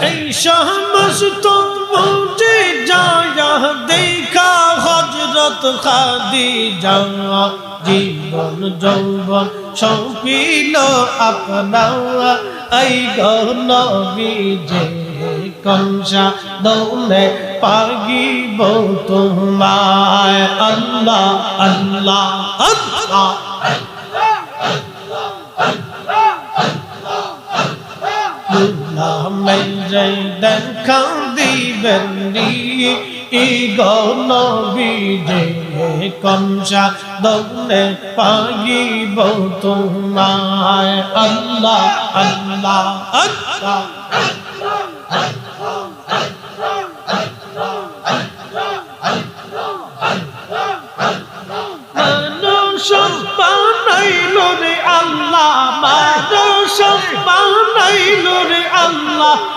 এই সমস্ত মুঝে যায়া দেখা হযরত খাদিজা জীবন যৌবন সৌপিল আপনা এই গো নবীজি কংসা দৌলে পাগিব তোমায় আল্লাহ আল্লাহ আল্লাহ মেরে দেখা দিবেন গো নবীজি কংসা দৌলে পাগিব তোমায় আল্লাহ আল্লাহ আল্লাহ মানুষ বানাইল রে আল্লাহ, মানুষ বানাইল রে আল্লাহ।